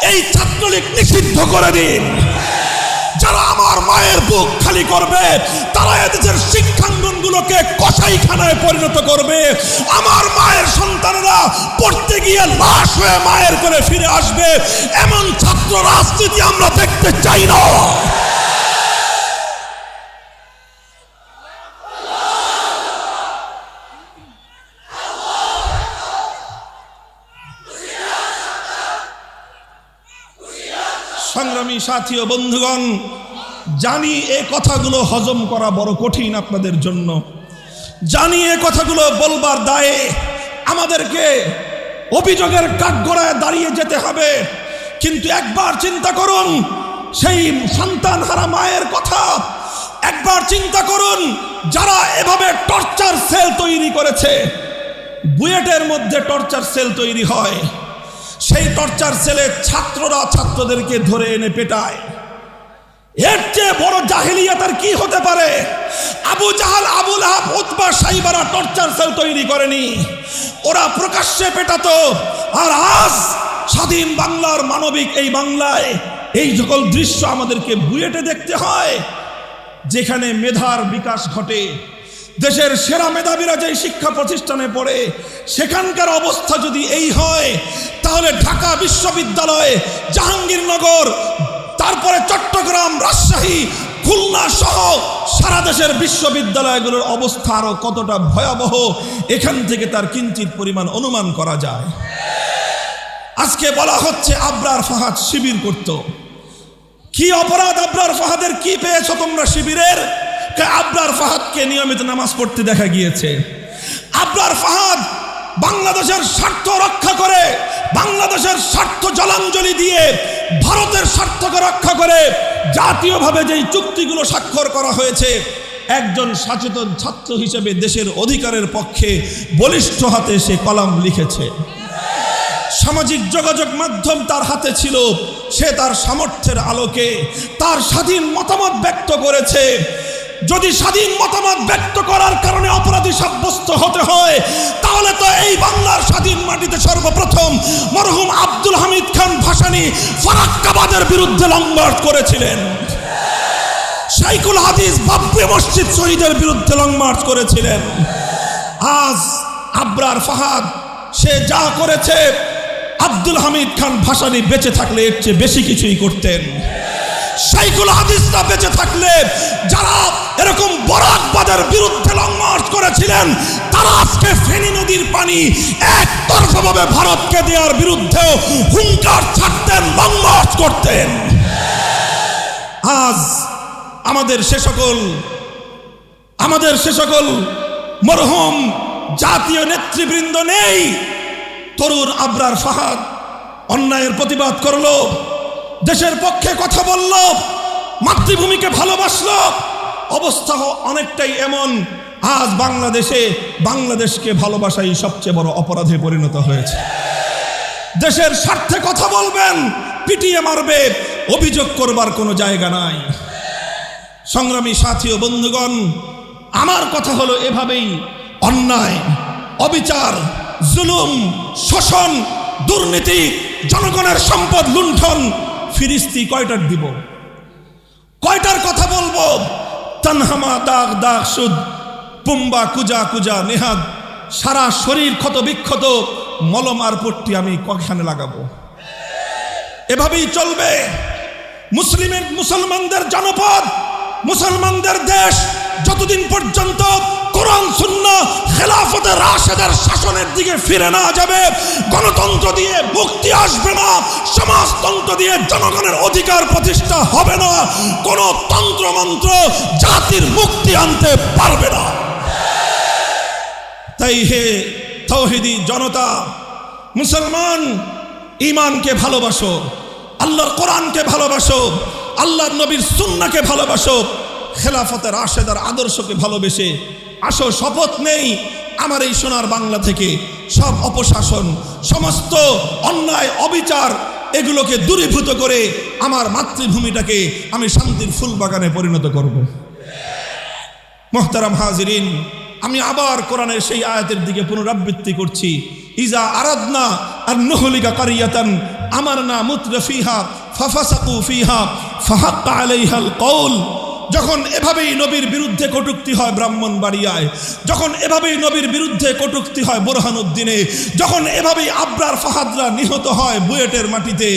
এই ছাত্রলীগ নিষিদ্ধ করে দিন। যারা আমার মায়ের বুক খালি করবে তারা এদেশের শিক্ষাঙ্গনগুলোকে কসাইখানায় পরিণত করবে। আমার মায়ের সন্তানেরা পড়তে গিয়ে লাশ হয়ে মায়ের করে ফিরে আসবে। এমন ছাত্র রাজনীতি আমরা দেখতে চাই না। সংগ্রামী সাথী ও বন্ধুগণ, জানি এই কথাগুলো হজম করা বড় কঠিন আপনাদের জন্য। জানি এই কথাগুলো বলবার দায়ে আমাদেরকে অভিযোগের কাঠগড়ায় দাঁড়িয়ে যেতে হবে। কিন্তু একবার চিন্তা করুন সেই সন্তানহারা মায়ের কথা। একবার চিন্তা করুন যারা এভাবে টর্চার সেল তৈরি করেছে। বুয়েটের মধ্যে টর্চার সেল তৈরি হয়, সেই টর্চার সেলে ছাত্ররা ছাত্রদেরকে ধরে এনে পেটায়। এর চেয়ে বড় জাহেলিয়াত আর কি হতে পারে? Abu Jahl, Abu Lahab, Utba, সাইবারা টর্চার সেল তৈরি করেনি, ওরা প্রকাশ্যে পেটাতো। আর আজ স্বাধীন বাংলার মানবিক এই বাংলায় এই সকল দৃশ্য আমাদেরকে বুয়েটে দেখতে হয়, যেখানে মেধার বিকাশ ঘটে। দেশের সেরা মেধাবীরা যে শিক্ষা প্রতিষ্ঠানে পড়ে, সেখানকার অবস্থা যদি এই হয়, তাহলে ঢাকা বিশ্ববিদ্যালয়, জাহাঙ্গীরনগর, তারপরে চট্টগ্রাম, রাজশাহী, খুলনা সহ সারা দেশের বিশ্ববিদ্যালয়গুলোর অবস্থা আরো কতটা ভয়াবহ, এখান থেকে তার কিঞ্চিত পরিমাণ অনুমান করা যায়। আজকে বলা হচ্ছে আবরার ফাহাদ শিবির করত। কি অপরাধ আবরার ফাহাদের? কি পেয়েছো তোমরা শিবিরের? আবরার ফাহাদকে নিয়মিত নামাজ পড়তে দেখা গিয়েছে। আবরার ফাহাদ বাংলাদেশের স্বার্থ রক্ষা করে, বাংলাদেশের স্বার্থ জলাঞ্জলি দিয়ে, ভারতের স্বার্থকে রক্ষা করে জাতীয়ভাবে যেই চুক্তিগুলো স্বাক্ষর করা হয়েছে, একজন সচেতন ছাত্র হিসেবে দেশের অধিকারের পক্ষে বলিষ্ঠ হাতে সে কলাম লিখেছে। সামাজিক যোগাযোগ মাধ্যম তার হাতে ছিল, সে তার সামর্থ্যের আলোকে তার স্বাধীন মতামত ব্যক্ত করেছে। যদি স্বাধীন মতামত ব্যক্ত করার কারণে অপরাধী সাব্যস্ত হতে হয়, তাহলে তো এই বাংলার স্বাধীন মাটিতে সর্বপ্রথম মরহুম আব্দুল হামিদ খান ভাসানী ফারাক্কাবাদের বিরুদ্ধে লং মার্চ করেছিলেন। শাইখুল হাদিস বাবরি মসজিদ শহীদের বিরুদ্ধে লং মার্চ করেছিলেন। আজ আবরার ফাহাদ সে যা করেছে, আব্দুল হামিদ খান ভাসানী বেঁচে থাকলে এর চেয়ে বেশি কিছুই করতেন। শাইখুল হাদিসরা বেঁচে থাকলে যারা এরকম বরাকবাদের বিরুদ্ধে লং মার্চ করেছিলেন, তারা আজকে ফেনী নদীর পানি একতরফাভাবে ভারতকে দেওয়ার বিরুদ্ধেও হুঙ্কার ছাড়তেন, লং মার্চ করতেন। আজ আমাদের সে সকল মরহুম জাতীয় নেতৃবৃন্দ নেই। তরুণ আবরার ফাহাদ অন্যায়ের প্রতিবাদ করলো, দেশের পক্ষে কথা বলল, মাতৃভূমিকে ভালোবাসলো। অবস্থা অনেকটাই এমন, আজ বাংলাদেশকে ভালোবাসাই সবচেয়ে বড় অপরাধে পরিণত হয়েছে। দেশের স্বার্থে কথা বলবেন, পিটিয়ে মারবে, অভিযোগ করবার কোনো জায়গা নাই। সংগ্রামী সাথী ও বন্ধুগণ, আমার কথা হলো এভাবেই অন্যায়, অবিচার, জুলুম, শোষণ, দুর্নীতি, জনগণের সম্পদ লুণ্ঠন ফিরিস্তি কয়টার দিব? কয়টার কথা বলবো? তানহামা দাগ দাগ সুদ, পুম্বা কুজা কুজা নেহাদ, সারা শরীর ক্ষত বিক্ষত, মলম আর পট্টি আমি কয়খানে লাগাবো? এভাবেই চলবে। মুসলমানদের জনপদ, মুসলমানদের দেশ যতদিন পর্যন্ত কোরআন সুন্নাহ খেলাফতে রাশেদার শাসনের দিকে ফিরে না যাবে, গণতন্ত্র দিয়ে মুক্তি আসবে না, সমাজতন্ত্র দিয়ে জনগণের অধিকার প্রতিষ্ঠা হবে না, কোন তন্ত্রমন্ত্র জাতির মুক্তি আনতে পারবে না। তাই হে তাওহীদি জনতা, মুসলমান, ঈমানকে ভালোবাসো, আল্লাহর কোরআনকে ভালোবাসো, আল্লাহর নবীর সুন্নাহকে ভালোবাসো, খেলাফতে রাশেদার আদর্শকে ভালোবেসে আসো। শপথ নেই আমার এই সোনার বাংলা থেকে সব অপশাসন, সমস্ত অন্যায়, অবিচার এগুলোকে দূরীভূত করে আমার মাতৃভূমিটাকে আমি শান্তির ফুল বাগানে পরিণত করব। মুহতারাম হাজিরিন, আমি আবার কোরআনের সেই আয়াতের দিকে পুনরাবৃত্তি করছি। ইজা আরাদনা আন নুহলিকা কারিয়াতান আমারনা মুতরাফিহা ফাফাসাকু ফিহা ফাহাক্কা আলাইহাল কওল। যখন এভাবেই নবীর বিরুদ্ধে কটূক্তি হয় ব্রাহ্মণবাড়িয়ায়, যখন এভাবেই নবীর বিরুদ্ধে কটূক্তি হয় বোরহানউদ্দিনে, যখন এভাবেই আবরার ফাহাদরা নিহত হয় বুয়েটের মাটিতে,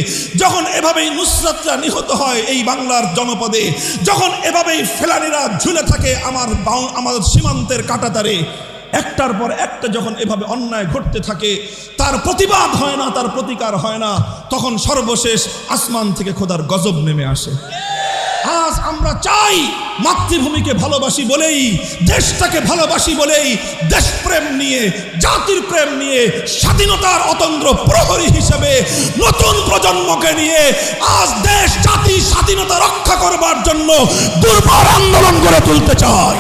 যখন এভাবেই নুসরাতরা নিহত হয় এই বাংলার জনপদে, যখন এভাবেই ফেলানিরা ঝুলে থাকে আমার সীমান্তের কাঁটাতারে, একটার পর একটা যখন এভাবে অন্যায় ঘটতে থাকে, তার প্রতিবাদ হয় না, তার প্রতিকার হয় না, তখন সর্বশেষ আসমান থেকে খোদার গজব নেমে আসে। আজ আমরা চাই মাতৃভূমিকে ভালোবাসি বলেই, দেশটাকে ভালোবাসি বলেই, দেশপ্রেম নিয়ে, জাতির প্রেম নিয়ে, স্বাধীনতার অতন্দ্র প্রহরী হিসেবে নতুন প্রজন্মকে নিয়ে আজ দেশ জাতি স্বাধীনতা রক্ষা করবার জন্য দুর্বার আন্দোলন গড়ে তুলতে চাই।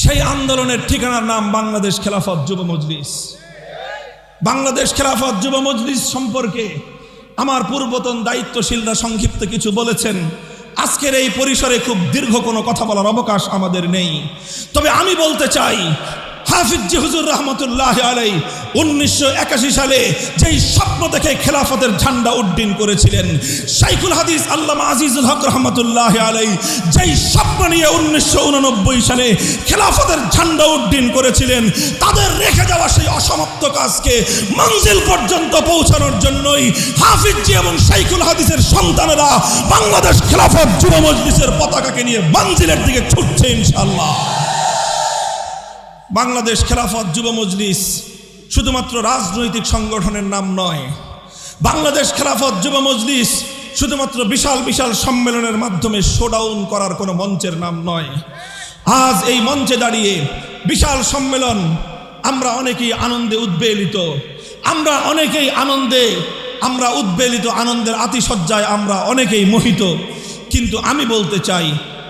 সেই আন্দোলনের ঠিকানার নাম বাংলাদেশ খেলাফত যুব মজলিস। বাংলাদেশ খেলাফত যুব মজলিস সম্পর্কে আমার পূর্বতন দায়িত্বশীলরা সংক্ষিপ্ত কিছু বলেছেন। আজকের এই পরিসরে খুব দীর্ঘ কোনো কথা বলার অবকাশ আমাদের নেই। তবে আমি বলতে চাই, হাফিজ জি হুজুর রহমতুল্লাহ আলাই 1981 সালে যেই স্বপ্ন দেখে খেলাফতের ঝান্ডা উড্ডীন করেছিলেন, শাইখুল হাদিস আল্লামা আজিজুল হক রহমতুল্লাহ আলাই যেই স্বপ্ন নিয়ে 1989 সালে খেলাফতের ঝান্ডা উড্ডীন করেছিলেন, তাদের রেখে যাওয়া সেই অসমাপ্ত কাজকে মঞ্জিল পর্যন্ত পৌঁছানোর জন্যই হাফিজ জি এবং শাইখুল হাদিসের সন্তানেরা বাংলাদেশ খেলাফত যুব মজলিসের পতাকাকে নিয়ে মঞ্জিলের দিকে ছুটছে ইনশাআল্লাহ। বাংলাদেশ খেলাফত যুব মজলিস শুধুমাত্র রাজনৈতিক সংগঠনের নাম নয়। বাংলাদেশ খেলাফত যুব মজলিস শুধুমাত্র বিশাল বিশাল সম্মেলনের মাধ্যমে শোডাউন করার কোনো মঞ্চের নাম নয়। আজ এই মঞ্চে দাঁড়িয়ে বিশাল সম্মেলন, আমরা অনেকেই আনন্দে উদ্বেলিত, আমরা অনেকেই উদ্বেলিত, আনন্দের আতিশয্যায় আমরা অনেকেই মোহিত। কিন্তু আমি বলতে চাই,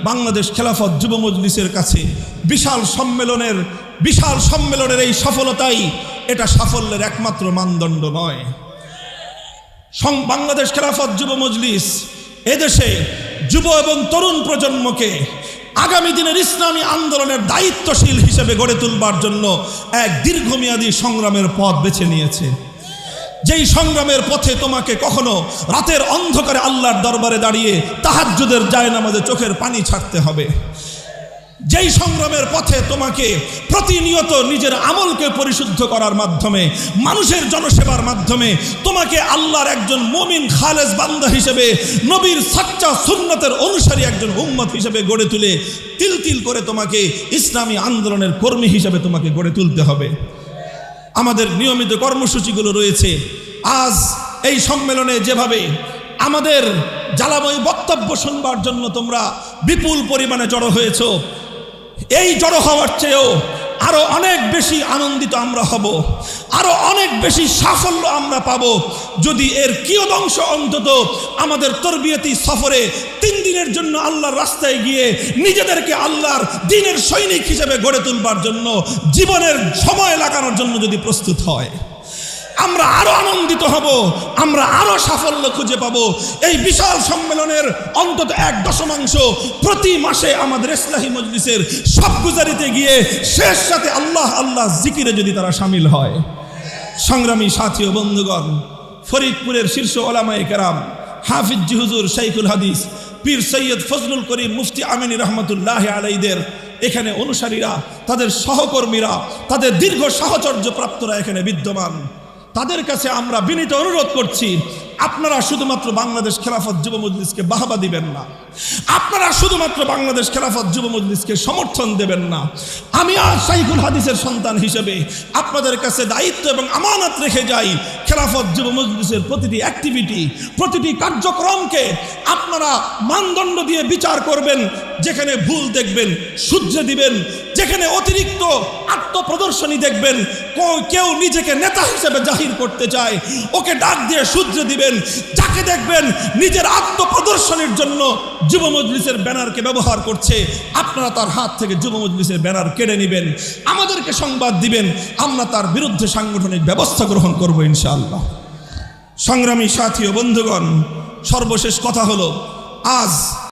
বাংলাদেশ খেলাফত যুব মজলিসের কাছে বিশাল সম্মেলনের এই সফলতাই এটা সাফল্যের একমাত্র মানদণ্ড নয়। বাংলাদেশ খেলাফত যুব মজলিস এদেশে যুব এবং তরুণ প্রজন্মকে আগামী দিনের ইসলামী আন্দোলনের দায়িত্বশীল হিসেবে গড়ে তুলবার জন্য এক দীর্ঘমেয়াদী সংগ্রামের পথ বেছে নিয়েছে। যেই সংগ্রামের পথে তোমাকে কখনো রাতের অন্ধকারে আল্লাহর দরবারে দাঁড়িয়ে তাহাজ্জুদের জায়নামাজে চোখের পানি ছাড়তে হবে। যেই সংগ্রামের পথে তোমাকে প্রতিনিয়ত নিজের আমলকে পরিশুদ্ধ করার মাধ্যমে, মানুষের জনসেবার মাধ্যমে তোমাকে আল্লাহর একজন মুমিন খালেস বান্দা হিসেবে, নবীর সাচ্চা সুন্নতের অনুসারী একজন উম্মত হিসেবে গড়ে তুলে তিল তিল করে তোমাকে ইসলামী আন্দোলনের কর্মী হিসেবে তোমাকে গড়ে তুলতে হবে। আমাদের নিয়মিত কর্মসূচিগুলো রয়েছে। আজ এই সম্মেলনে যেভাবে আমাদের জ্বালাময়ী বক্তব্য শুনবার জন্য তোমরা বিপুল পরিমাণে জড়ো হয়েছ, এই জড়ো হওয়ার চেয়েও আরো অনেক বেশি আনন্দিত আমরা হব, আরো অনেক বেশি সাফল্য আমরা পাব যদি এর কিয়দংশ অন্তত আমাদের তরবিয়তি সফরে 3 দিনের জন্য আল্লাহর রাস্তায় গিয়ে নিজেদেরকে আল্লাহর দ্বীনের সৈনিক হিসেবে গড়ে তুলবার জন্য জীবনের সময় লাগানোর জন্য যদি প্রস্তুত হয়, আমরা আরো আনন্দিত হব, আমরা আরো সাফল্য খুঁজে পাব। এই বিশাল সম্মেলনের অন্তত 1/10 প্রতি মাসে আমাদের ইসলাহী মজলিসের সব গুজারিতে গিয়ে শেষ সাথে আল্লাহ আল্লাহ জিকিরে যদি তারা শামিল হয়। সংগ্রামী সাথী ও বন্ধুগণ, ফরিদপুরের শীর্ষ ওলামায়ে কেরাম হাফিজ জি হুজুর শাইখুল হাদিস পীর সৈয়দ ফজলুল করিম মুফতি আমিনী রহমতুল্লাহ আলাইদের এখানে অনুসারীরা, তাদের সহকর্মীরা, তাদের দীর্ঘ সাহচর্য প্রাপ্তরা এখানে বিদ্যমান। তাদের কাছে আমরা বিনীত অনুরোধ করছি, আপনারা শুধুমাত্র বাংলাদেশ খেলাফত যুব মজলিসকে বাহবা দিবেন না, আপনারা শুধুমাত্র বাংলাদেশ খেলাফত যুব মজলিসকে সমর্থন দেবেন না। আমি আজ শাইখুল হাদিসের সন্তান হিসেবে আপনাদের কাছে দায়িত্ব এবং আমানত রেখে যাই, খেলাফত যুব মজলিসের প্রতিটি অ্যাক্টিভিটি, প্রতিটি কার্যক্রমকে আপনারা মানদণ্ড দিয়ে বিচার করবেন। যেখানে ভুল দেখবেন শুধরে দিবেন, যেখানে অতিরিক্ত আত্মপ্রদর্শনী দেখবেন, কেউ নিজেকে নেতা হিসেবে জাহির করতে চায়, ওকে ডাক দিয়ে শুধরে দিবেন। যাকে দেখবেন নিজের আত্মপ্রদর্শনীর জন্য যুব মজলিসের ব্যানারকে ব্যবহার করছে, আপনারা তার হাত থেকে যুব মজলিসের ব্যানার কেড়ে নেবেন, আমাদেরকে সংবাদ দিবেন, আমরা তার বিরুদ্ধে সাংগঠনিক ব্যবস্থা গ্রহণ করব ইনশাআল্লাহ। সংগ্রামী সাথী ও বন্ধুগণ, সর্বশেষ কথা হলো, আজ